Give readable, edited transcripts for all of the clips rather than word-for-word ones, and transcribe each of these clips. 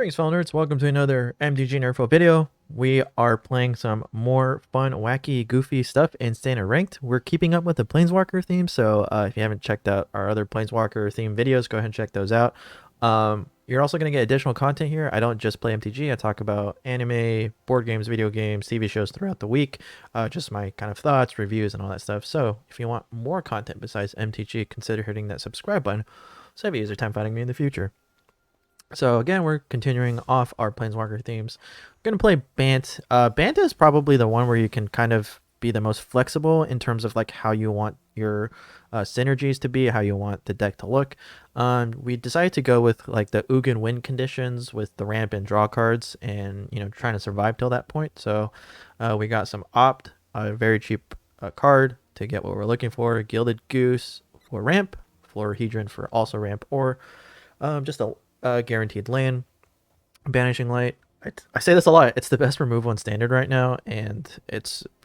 Greetings, fellow nerds. Welcome to another MTG NerdPhil video. We are playing some more fun, wacky, goofy stuff in standard ranked. We're keeping up with the Planeswalker theme, so if you haven't checked out our other Planeswalker theme videos, go ahead and check those out. You're also going to get additional content here. I don't just play MTG. I talk about anime, board games, video games, TV shows throughout the week, just my kind of thoughts, reviews, and all that stuff. So if you want more content besides MTG, consider hitting that subscribe button so if you use your time finding me in the future. So again, we're continuing off our Planeswalker themes. I'm going to play Bant. Bant is probably the one where you can kind of be the most flexible in terms of like how you want your synergies to be, how you want the deck to look. We decided to go with like the Ugin win conditions with the ramp and draw cards and, trying to survive till that point. So we got some Opt, a very cheap card to get what we're looking for. Gilded Goose for ramp, Florahedron for also ramp, or just a guaranteed land. Banishing Light, I say this a lot, it's the best removal in standard right now, and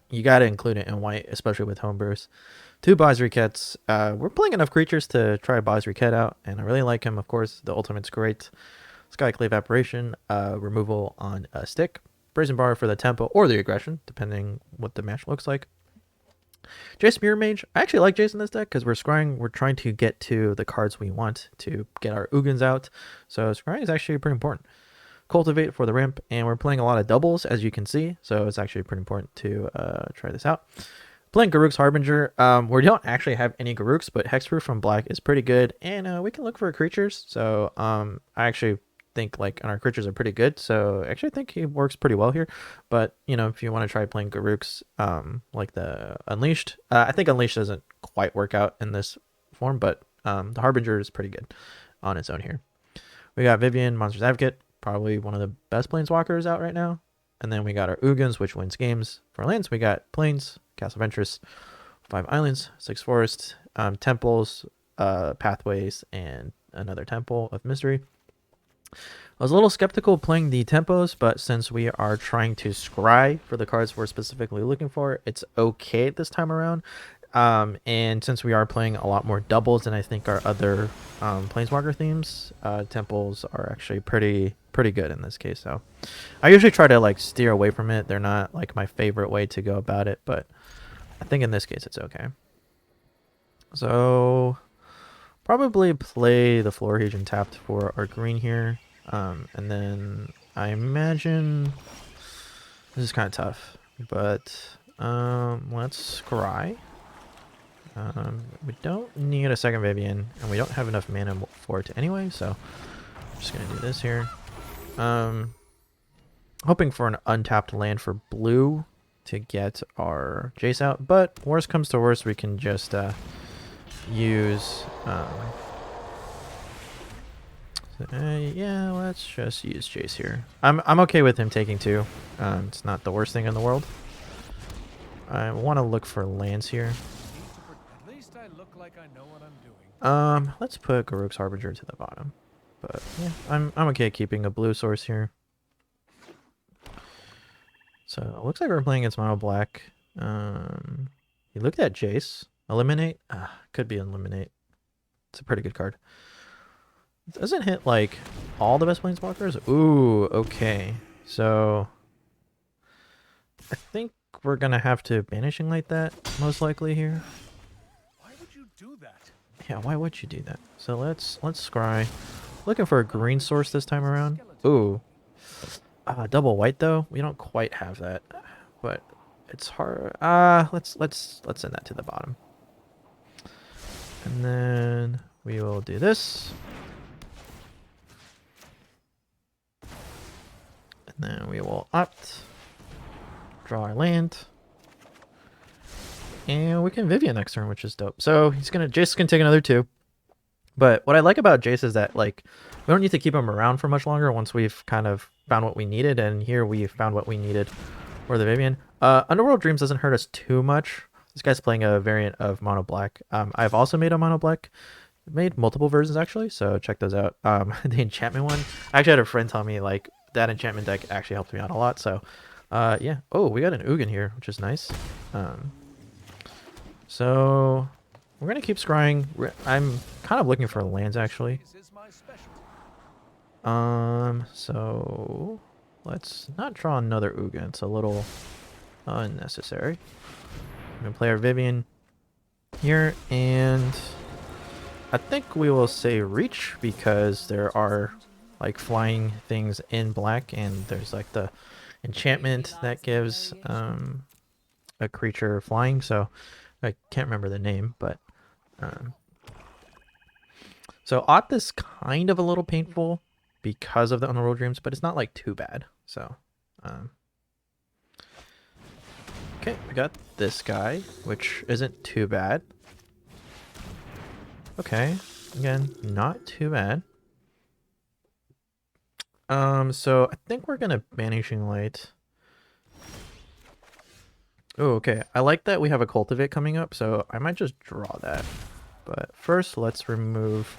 you got to include it in white, especially with homebrews. 2 Basri Kets. We're playing enough creatures to try Basri Ket out, and I really like him. Of course, the ultimate's great. Skyclave Apparition, removal on a stick. Brazen Bar for the tempo or the aggression, depending what the match looks like. Jace Mirror Mage. I actually like Jace in this deck because we're scrying. We're trying to get to the cards we want to get our Ugins out. So scrying is actually pretty important. Cultivate for the ramp, and we're playing a lot of doubles, as you can see. So it's actually pretty important to try this out. Playing Garruk's Harbinger. We don't actually have any Garruks, but Hexproof from black is pretty good, and we can look for creatures. So I actually think like our creatures are pretty good, so actually I think he works pretty well here. But if you want to try playing Garruk's like the Unleashed, I think Unleashed doesn't quite work out in this form, but the Harbinger is pretty good on its own here. We got Vivian, Monsters Advocate, probably one of the best Planeswalkers out right now. And then we got our Ugins, which wins games. For lands, we got Plains, Castle of Interest, 5 Islands, 6 Forests, Temples, Pathways, and another Temple of Mystery. I was a little skeptical playing the tempos, but since we are trying to scry for the cards we're specifically looking for, it's okay this time around. And since we are playing a lot more doubles than I think our other Planeswalker themes, temples are actually pretty good in this case. So I usually try to like steer away from it. They're not like my favorite way to go about it, but I think in this case it's okay. So probably play the Florahedron tapped for our green here. And then I imagine this is kind of tough, but let's scry. We don't need a second Vivian, and we don't have enough mana for it anyway, so I'm just gonna do this here. Hoping for an untapped land for blue to get our Jace out, but worst comes to worst, we can just use yeah, let's just use Jace here. I'm okay with him taking 2. It's not the worst thing in the world. I want to look for lands here. At least I look like I know what I'm doing. Let's put Garruk's Harbinger to the bottom. But yeah, I'm okay keeping a blue source here. So it looks like we're playing against mono black. You looked at Jace. Eliminate? Could be Eliminate. It's a pretty good card. It doesn't hit like all the best Planeswalkers. Ooh, okay. So I think we're gonna have to Banishing Light that most likely here. Why would you do that? Yeah, why would you do that? So let's scry. Looking for a green source this time around. Ooh. Double white though. We don't quite have that, but it's hard. Let's send that to the bottom. And then we will do this. And then we will Opt. Draw our land. And we can Vivian next turn, which is dope. So Jace can take another 2. But what I like about Jace is that like we don't need to keep him around for much longer once we've kind of found what we needed, and here we found what we needed for the Vivian. Underworld Dreams doesn't hurt us too much. This guy's playing a variant of mono black. I've also made a mono black. I've made multiple versions actually, so check those out. The enchantment one. I actually had a friend tell me like that enchantment deck actually helped me out a lot. So yeah. Oh, we got an Ugin here, which is nice. So we're gonna keep scrying. I'm kind of looking for lands actually. So let's not draw another Ugin. It's a little unnecessary. I'm gonna play our Vivian here, and I think we will say reach because there are like flying things in black, and there's like the enchantment that gives a creature flying. So I can't remember the name, but so Opt is kind of a little painful because of the Underworld Dreams, but it's not like too bad. So okay, we got this guy, which isn't too bad. Okay, again, not too bad. So I think we're gonna Banishing Light. Oh, okay. I like that we have a Cultivate coming up, so I might just draw that. But first, let's remove...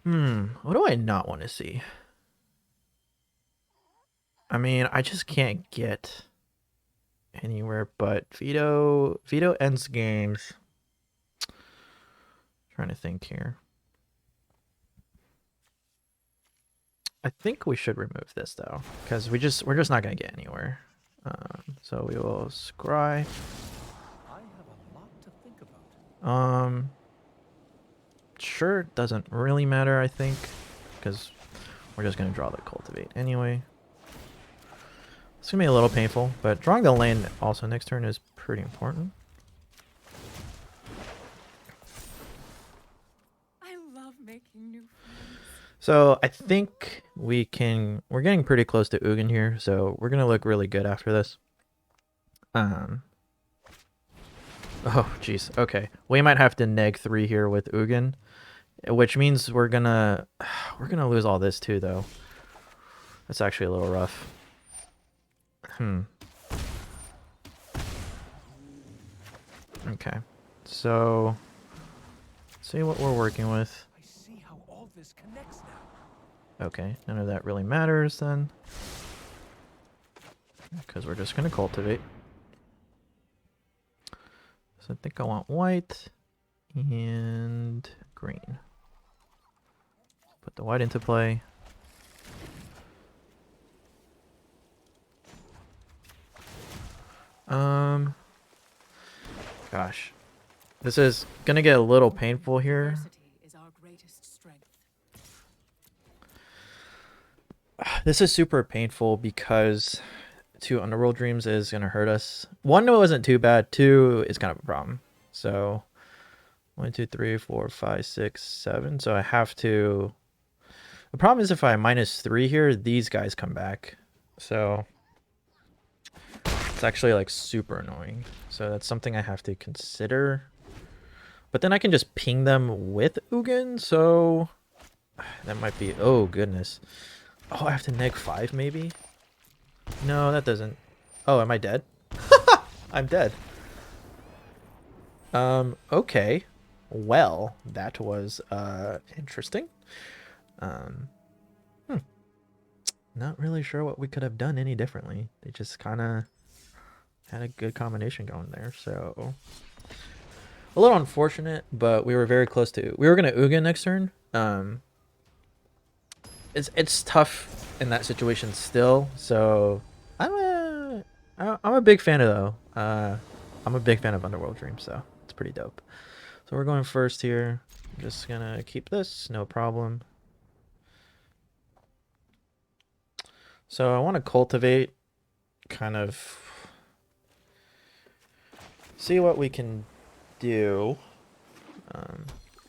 what do I not want to see? I mean, I just can't get anywhere but Veto. Veto ends games. Trying to think here. I think we should remove this though, because we're just not gonna get anywhere. So we will scry. I have a lot to think about. Sure, doesn't really matter, I think, because we're just gonna draw the Cultivate anyway. It's gonna be a little painful, but drawing the land also next turn is pretty important. I love making new friends. So I think we're getting pretty close to Ugin here, so we're gonna look really good after this. Oh jeez, okay. We might have to neg 3 here with Ugin, which means we're gonna lose all this too though. That's actually a little rough. Okay. So let's see what we're working with. I see how all this connects now. Okay, none of that really matters then. Because we're just going to Cultivate. So I think I want white and green. Put the white into play. Gosh. This is going to get a little painful here. Diversity is our greatest strength. This is super painful because 2 Underworld Dreams is going to hurt us. 1 wasn't too bad. 2 is kind of a problem. So 1, 2, 3, 4, 5, 6, 7. So I have to... The problem is if I -3 here, these guys come back. So it's actually like super annoying. So that's something I have to consider. But then I can just ping them with Ugin. So that might be... Oh, goodness. Oh, I have to neg 5 maybe? No, that doesn't... Oh, am I dead? I'm dead. Okay. Well, that was interesting. Not really sure what we could have done any differently. They just kind of had a good combination going there, so... A little unfortunate, but we were very close to... We were going to Ugin next turn. It's tough in that situation still, so... I'm a big fan of though. I'm a big fan of Underworld Dreams, so it's pretty dope. So we're going first here. I'm just gonna keep this, no problem. So I want to Cultivate, kind of see what we can do.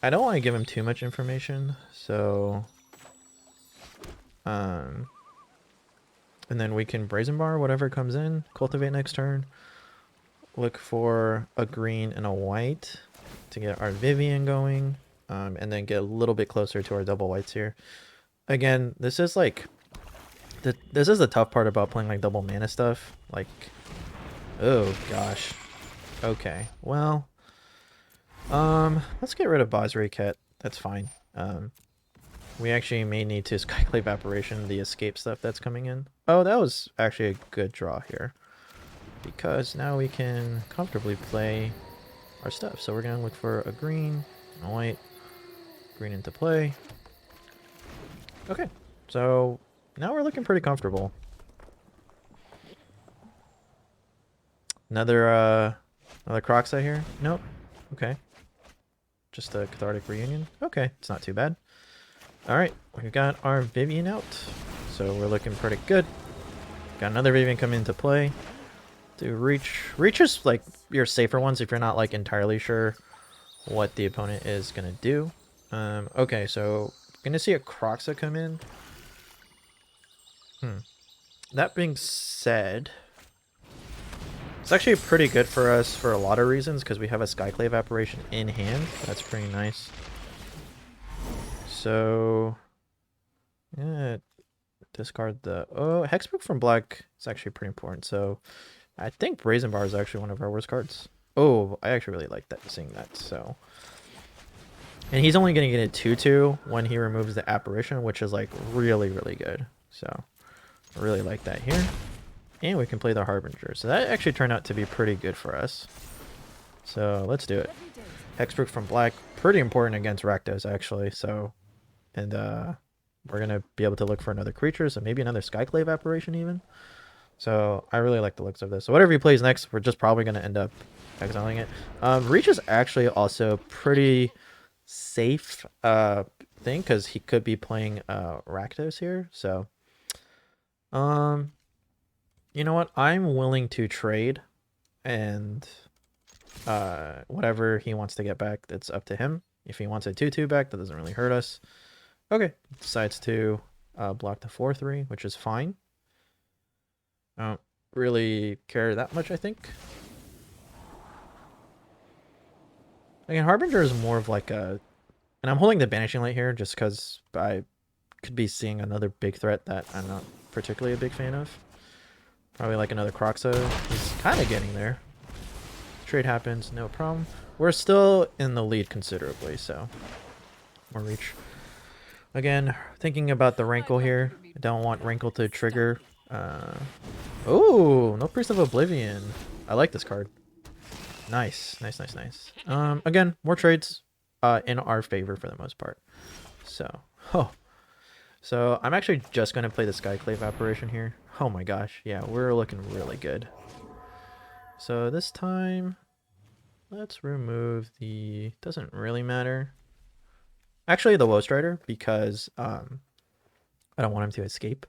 I don't want to give him too much information, so and then we can Brazen Bar whatever comes in, Cultivate next turn. Look for a green and a white to get our Vivian going, and then get a little bit closer to our double whites here. Again, this is like this is the tough part about playing like double mana stuff. Like, oh gosh. Okay, well, let's get rid of Basri Ket. That's fine. We actually may need to Skyclave Apparition the escape stuff that's coming in. Oh, that was actually a good draw here, because now we can comfortably play our stuff. So we're gonna look for a green, a white, green into play. Okay, so now we're looking pretty comfortable. Another Croxa here? Nope. Okay. Just a Cathartic Reunion. Okay, it's not too bad. Alright, we've got our Vivian out. So we're looking pretty good. Got another Vivian come into play. Do Reach. Reach is like your safer ones if you're not like entirely sure what the opponent is gonna do. Okay, so gonna see a Croxa come in. That being said, it's actually pretty good for us for a lot of reasons because we have a Skyclave Apparition in hand. That's pretty nice. So, yeah, discard the... Oh, Hexproof from black is actually pretty important. So, I think Brazen Bar is actually one of our worst cards. Oh, I actually really like that, seeing that, so... And he's only going to get a 2/2 when he removes the Apparition, which is, like, really, really good. So, I really like that here. And we can play the Harbinger. So that actually turned out to be pretty good for us. So, let's do it. Hexproof from black, pretty important against Rakdos, actually, so... And, we're going to be able to look for another creature, so maybe another Skyclave Apparition, even. So, I really like the looks of this. So, whatever he plays next, we're just probably going to end up exiling it. Reach is actually also pretty safe thing, because he could be playing Rakdos here, so... You know what? I'm willing to trade, and whatever he wants to get back, that's up to him. If he wants a 2/2 back, that doesn't really hurt us. Okay, decides to block the 4/3, which is fine. I don't really care that much, I think. Again, Harbinger is more of like a... And I'm holding the Banishing Light here just because I could be seeing another big threat that I'm not particularly a big fan of. Probably like another Croxa. He's kind of getting there. Trade happens, no problem. We're still in the lead considerably, so... More Reach. Again, thinking about the Rankle here. I don't want Rankle to trigger. Oh, no Priest of Oblivion. I like this card. Nice, nice, nice, nice. Again, more trades in our favor for the most part. So, so I'm actually just gonna play the Skyclave Apparition here. Oh my gosh, yeah, we're looking really good. So this time, let's remove the... Doesn't really matter. Actually, the Woe Strider, because I don't want him to escape.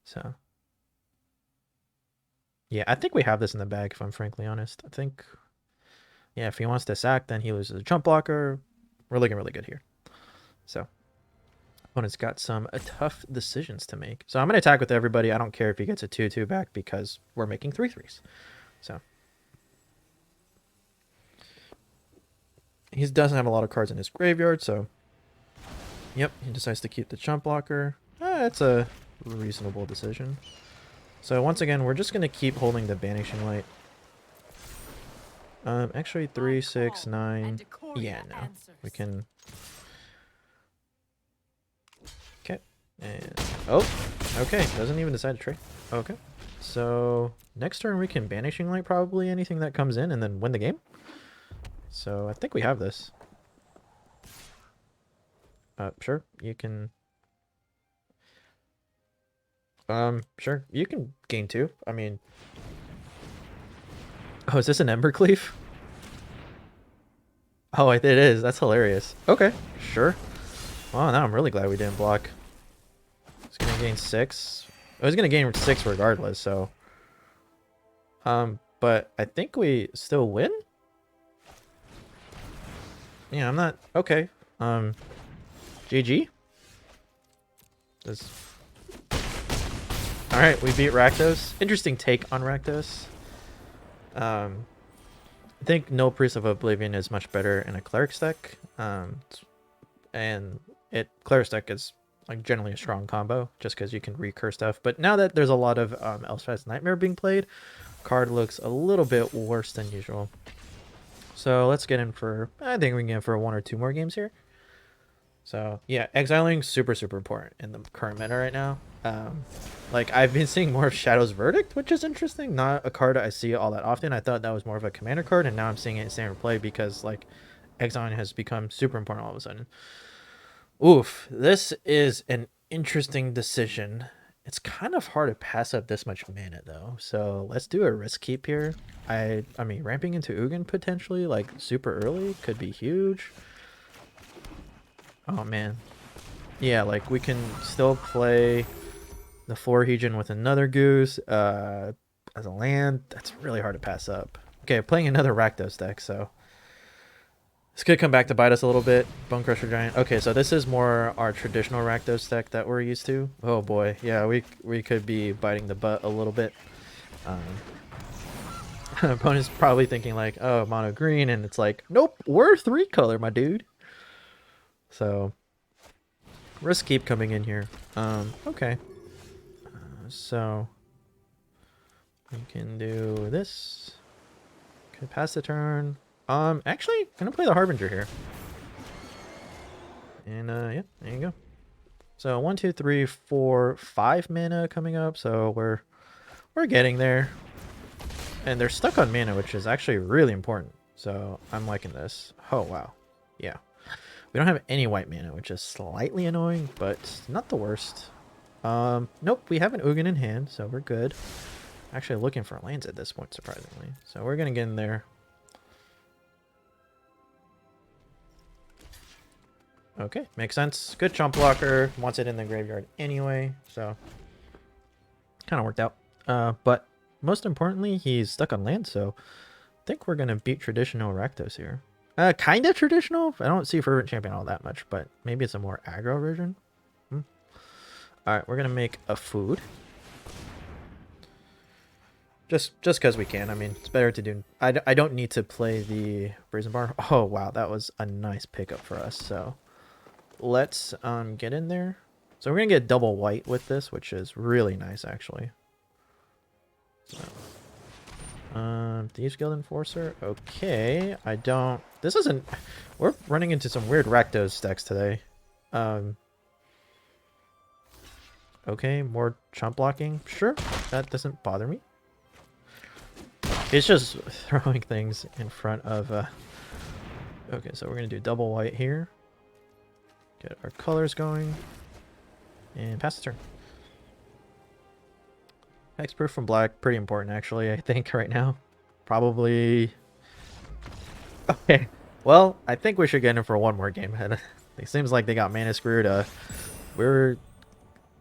So, yeah, I think we have this in the bag, if I'm frankly honest. I think, yeah, if he wants to sack, then he loses a jump blocker. We're looking really good here. So, opponent's got some tough decisions to make. So I'm going to attack with everybody. I don't care if he gets a 2/2 back because we're making 3/3s. So, he doesn't have a lot of cards in his graveyard, so... Yep, he decides to keep the jump blocker. It's a reasonable decision. So once again, we're just going to keep holding the Banishing Light. Actually, 3, 6, 9... Yeah, no. We can... Okay. And... Oh! Okay, doesn't even decide to trade. Okay. So, next turn we can Banishing Light probably anything that comes in and then win the game. So, I think we have this. Sure, you can... Sure, you can gain 2. I mean... Oh, is this an Embercleave? Oh, it is. That's hilarious. Okay, sure. Wow, now I'm really glad we didn't block. It's gonna gain 6. I was gonna gain 6 regardless, so... But I think we still win? Yeah, I'm not... Okay. GG? Alright, we beat Rakdos. Interesting take on Rakdos. I think no Priest of Oblivion is much better in a Cleric's deck. And Cleric's deck is like generally a strong combo, just because you can recur stuff. But now that there's a lot of Elspeth's Nightmare being played, card looks a little bit worse than usual. So let's get in for... I think we can get in for 1 or 2 more games here. So, yeah, exiling super, super important in the current meta right now. Like, I've been seeing more of Shadow's Verdict, which is interesting. Not a card I see all that often. I thought that was more of a commander card, and now I'm seeing it in standard play because, like, exiling has become super important all of a sudden. Oof, this is an interesting decision. It's kind of hard to pass up this much mana though. So let's do a risk keep here. I mean ramping into Ugin potentially like super early could be huge. Oh man. Yeah, like we can still play the Florhegion with another goose as a land. That's really hard to pass up. Okay, playing another Rakdos deck, so this could come back to bite us a little bit. Bone Crusher Giant. Okay, so this is more our traditional Rakdos deck that we're used to. Oh boy, yeah, we could be biting the butt a little bit. Opponent's probably thinking like, oh, mono green, and it's like, nope, we're 3-color, my dude. So risk keep coming in here. Okay. So we can do this. Could pass the turn. Actually, gonna play the Harbinger here. And yeah, there you go. So 1, 2, 3, 4, 5 mana coming up. So we're getting there. And they're stuck on mana, which is actually really important. So I'm liking this. Oh wow, yeah. We don't have any white mana, which is slightly annoying, but not the worst. Nope, we have an Ugin in hand, so we're good. Actually looking for lands at this point, surprisingly. So we're gonna get in there. Okay, makes sense. Good chump blocker. Wants it in the graveyard anyway, so kind of worked out. But most importantly, he's stuck on land, so I think we're gonna beat traditional Rakdos here. Kind of traditional. I don't see Fervent Champion all that much, but maybe it's a more aggro version. All right, we're gonna make a food. Just because we can. I mean, it's better to do. I don't need to play the Brazen Bar. Oh wow, that was a nice pickup for us. So let's get in there. So we're gonna get double white with this, which is really nice actually. So, Thieves Guild Enforcer. Okay, I don't. This isn't. We're running into some weird Rakdos decks today. Okay, more chump blocking. Sure, that doesn't bother me. It's just throwing things in front of. Okay, so we're gonna do double white here. Get our colors going, and pass the turn. Hexproof from black, pretty important actually. I think right now, probably. Okay, well, I think we should get in for one more game. It seems like they got mana screwed. We're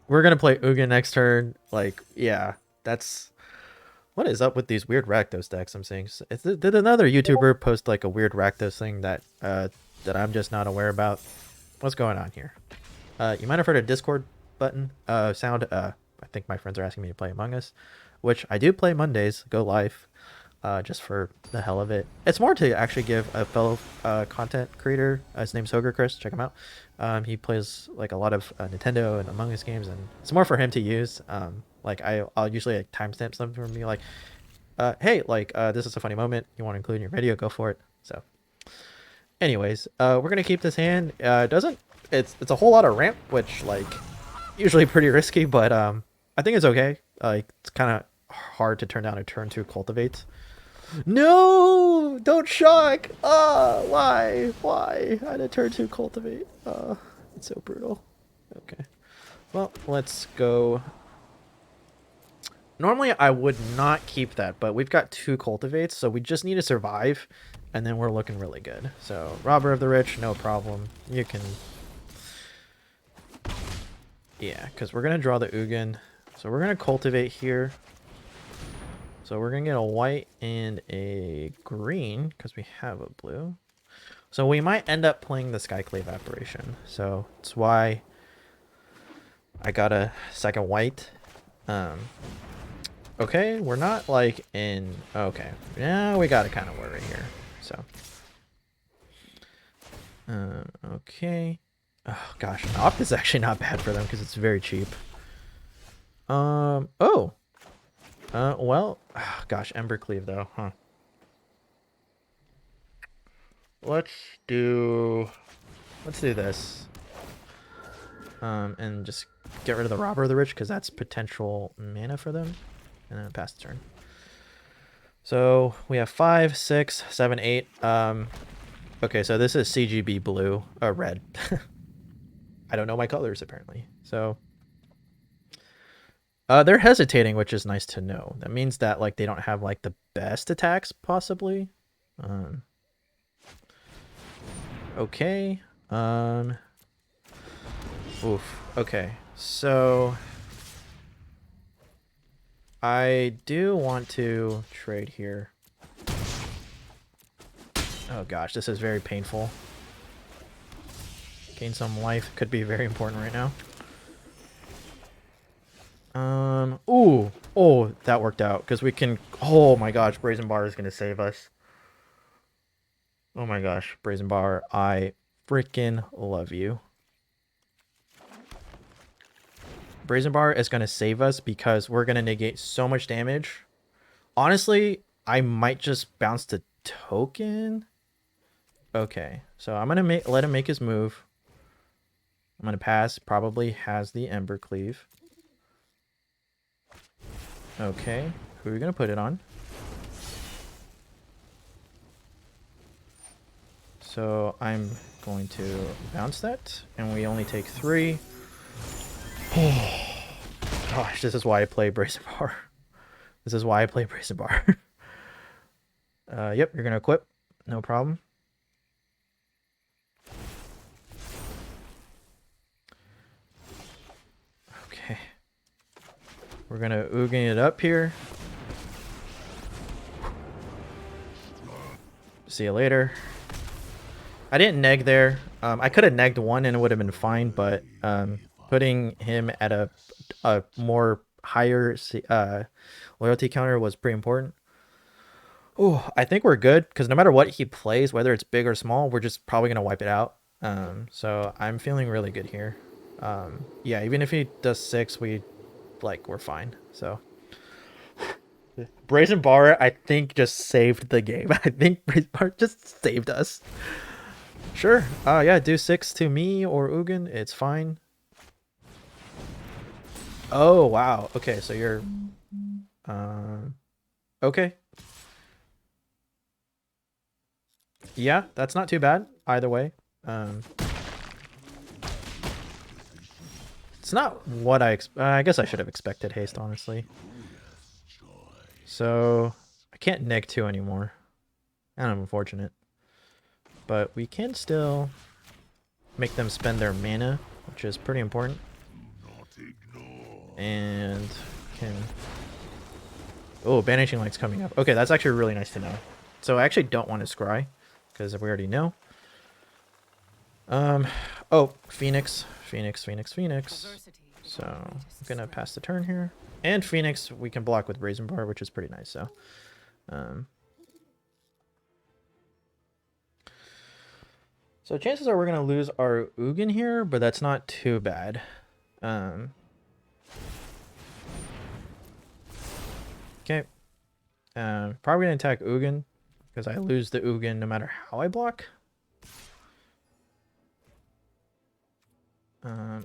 gonna play Ugin next turn. Like, yeah, that's. What is up with these weird Rakdos decks I'm seeing? Did another YouTuber post like a weird Rakdos thing that that I'm just not aware about? What's going on here? You might have heard a Discord button sound. I think my friends are asking me to play Among Us, which I do play Mondays, go live, just for the hell of it. It's more to actually give a fellow content creator, his name's Hoger Chris, check him out. He plays like a lot of Nintendo and Among Us games, and it's more for him to use. Like I'll usually like timestamp something from me like, hey, like this is a funny moment. You want to include in your video? Go for it. So, anyways, we're gonna keep this hand. It's a whole lot of ramp, which like usually pretty risky, but I think it's okay. Like it's kind of hard to turn down a turn 2 cultivate. No, don't shock. Why? I had a turn 2 cultivate. It's so brutal. Okay, well, let's go. Normally, I would not keep that, but we've got 2 cultivates, so we just need to survive, and then we're looking really good. So, Robber of the Rich, no problem. You can... Yeah, because we're going to draw the Ugin. So we're going to cultivate here. So we're going to get a white and a green, because we have a blue. So we might end up playing the Skyclave Apparition. So that's why I got a second white. Okay, we're not like in... Okay, yeah, we gotta kind of worry here. So, okay. Oh gosh, an Opt is actually not bad for them because it's very cheap. Oh. Well, oh, gosh, Embercleave though, huh? Let's do this. And just get rid of the Robber of the Rich because that's potential mana for them. And then pass the turn. So we have 5, 6, 7, 8. Okay, so this is CGB blue, red. I don't know my colors apparently. So they're hesitating, which is nice to know. That means that like they don't have like the best attacks possibly. Okay. Oof. Okay. So I do want to trade here. Oh gosh, this is very painful. Gain some life could be very important right now. Ooh. Oh, that worked out because we can. Oh my gosh, Brazen Bar is gonna save us. Oh my gosh, Brazen Bar, I freaking love you. Brazen Bar is gonna save us because we're gonna negate so much damage. Honestly, I might just bounce the token. Okay, so I'm gonna let him make his move. I'm gonna pass. Probably has the Ember Cleave. Okay, who are we gonna put it on? So I'm going to bounce that, and we only take 3. Gosh, this is why I play Brazen Bar. This is why I play Brazen Bar. Yep, you're gonna equip. No problem. Okay. We're gonna Ugin it up here. See you later. I didn't neg there. I could have negged 1 and it would have been fine, but putting him at a more higher loyalty counter was pretty important. Oh, I think we're good because no matter what he plays, whether it's big or small, we're just probably gonna wipe it out. So I'm feeling really good here. Yeah, even if he does 6, we're fine. So Brazen Bar, I think, just saved the game. I think Brazen Bar just saved us. Sure. Yeah, do 6 to me or Ugin. It's fine. Oh, wow. Okay, so you're... okay. Yeah, that's not too bad either way. It's not what I guess I should have expected haste, honestly. So I can't neg 2 anymore. And I'm unfortunate. But we can still make them spend their mana, which is pretty important. And can... oh, Banishing Light's coming up. Okay, that's actually really nice to know. So I actually don't want to scry, because we already know. Oh, Phoenix. So I'm gonna pass the turn here. And Phoenix we can block with Brazen Bar, which is pretty nice, so. So chances are we're gonna lose our Ugin here, but that's not too bad. Okay. Probably gonna attack Ugin, because I lose the Ugin no matter how I block.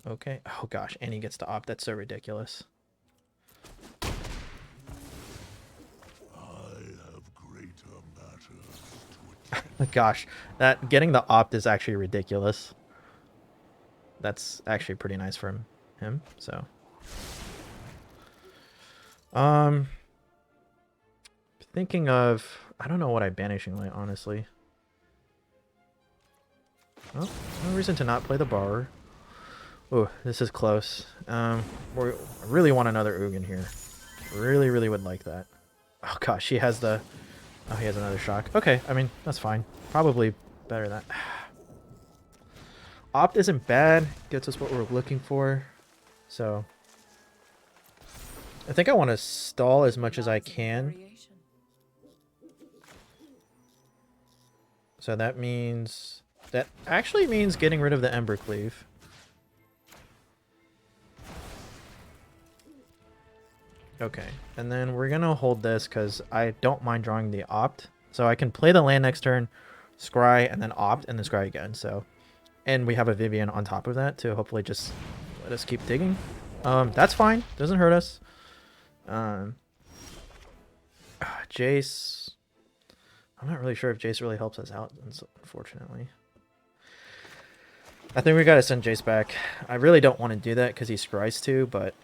Okay. Oh gosh, and he gets to opt. That's so ridiculous. Gosh, that getting the opt is actually ridiculous. That's actually pretty nice from him. So, thinking of, I don't know what I Banishing Light, honestly. Well, no reason to not play the Bar. Oh, this is close. I really want another Ugin here. Really would like that. Oh gosh, he has the... oh, he has another shock. Okay, I mean, that's fine. Probably better than that. Opt isn't bad. Gets us what we're looking for. So I think I want to stall as much as I can. So that means... that actually means getting rid of the Ember Cleave. Okay, and then we're gonna hold this because I don't mind drawing the opt. So I can play the land next turn, scry, and then opt, and then scry again. So, and we have a Vivian on top of that to hopefully just let us keep digging. That's fine. Doesn't hurt us. Jace. I'm not really sure if Jace really helps us out, unfortunately. I think we gotta send Jace back. I really don't want to do that because he scries too, but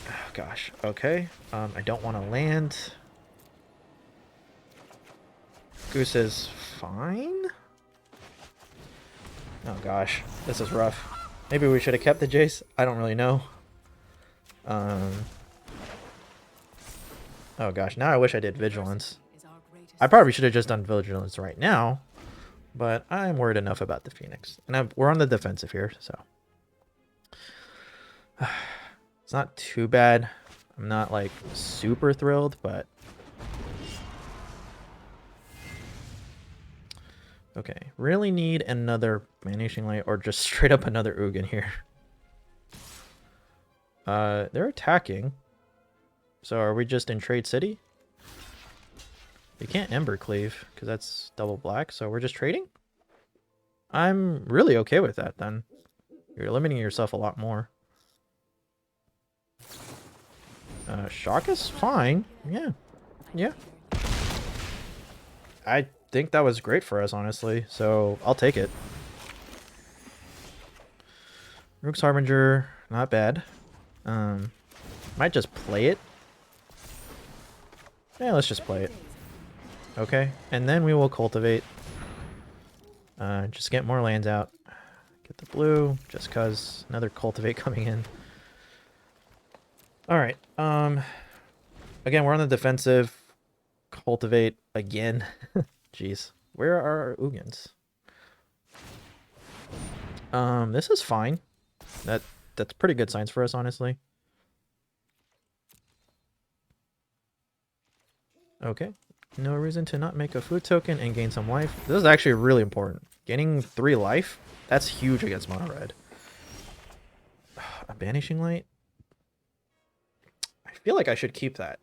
oh, gosh. Okay. I don't want to land. Goose is fine. Oh gosh, this is rough. Maybe we should have kept the Jace. I don't really know. Oh gosh, now I wish I did Vigilance. I probably should have just done Vigilance right now, but I'm worried enough about the Phoenix. And we're on the defensive here, so. It's not too bad. I'm not like super thrilled, but. Okay, really need another Vanishing Light or just straight up another Ugin here. They're attacking. So are we just in Trade City? You can't Ember Cleave because that's double black, so we're just trading? I'm really okay with that then. You're limiting yourself a lot more. Shock is fine. Yeah. Yeah. I think that was great for us, honestly, so I'll take it. Rook's Harbinger, not bad. Might just play it. Yeah, let's just play it. Okay, and then we will cultivate. Just get more lands out. Get the blue, just cause another cultivate coming in. Alright, again, we're on the defensive. Cultivate again. Jeez. Where are our Ugins? This is fine. That's pretty good signs for us, honestly. Okay. No reason to not make a food token and gain some life. This is actually really important. Gaining 3 life, that's huge against mono red. A Banishing Light? I feel like I should keep that.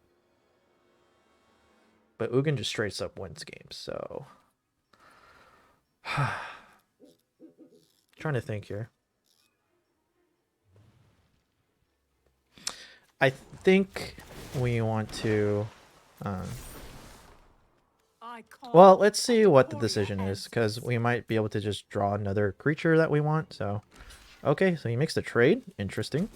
But Ugin just straight up wins games, so... Trying to think here. I think we want to... well, let's see what the decision is, because we might be able to just draw another creature that we want, so... Okay, so he makes the trade. Interesting.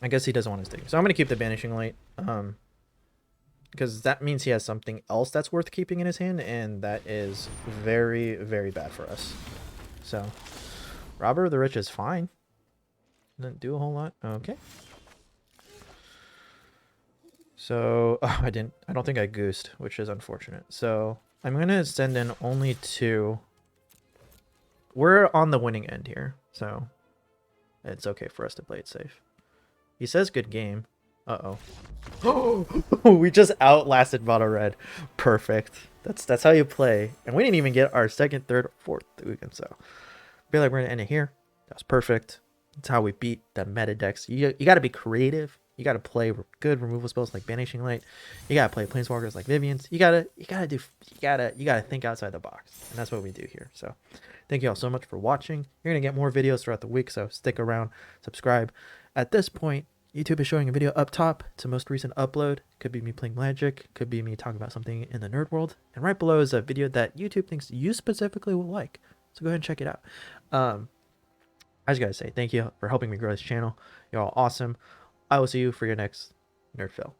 I guess he doesn't want to stay. So I'm going to keep the Banishing Light. Because that means he has something else that's worth keeping in his hand, and that is very, very bad for us. So, Robber of the Rich is fine. Didn't do a whole lot. Okay. So, oh, I don't think I goosed, which is unfortunate. So, I'm going to send in only 2. We're on the winning end here, so it's okay for us to play it safe. He says good game. Uh-oh. We just outlasted Mono Red. Perfect. That's how you play. And we didn't even get our 2nd, 3rd, 4th Ugin, so I feel like we're gonna end it here. That's perfect. That's how we beat the meta decks. You gotta be creative. You gotta play good removal spells like Banishing Light. You gotta play Planeswalkers like Vivian's. You gotta think outside the box. And that's what we do here. So thank you all so much for watching. You're gonna get more videos throughout the week, so stick around, subscribe. At this point, YouTube is showing a video up top. It's a most recent upload. Could be me playing Magic. Could be me talking about something in the nerd world. And right below is a video that YouTube thinks you specifically will like. So go ahead and check it out. I just gotta say thank you for helping me grow this channel. You're all awesome. I will see you for your next NerdPhil.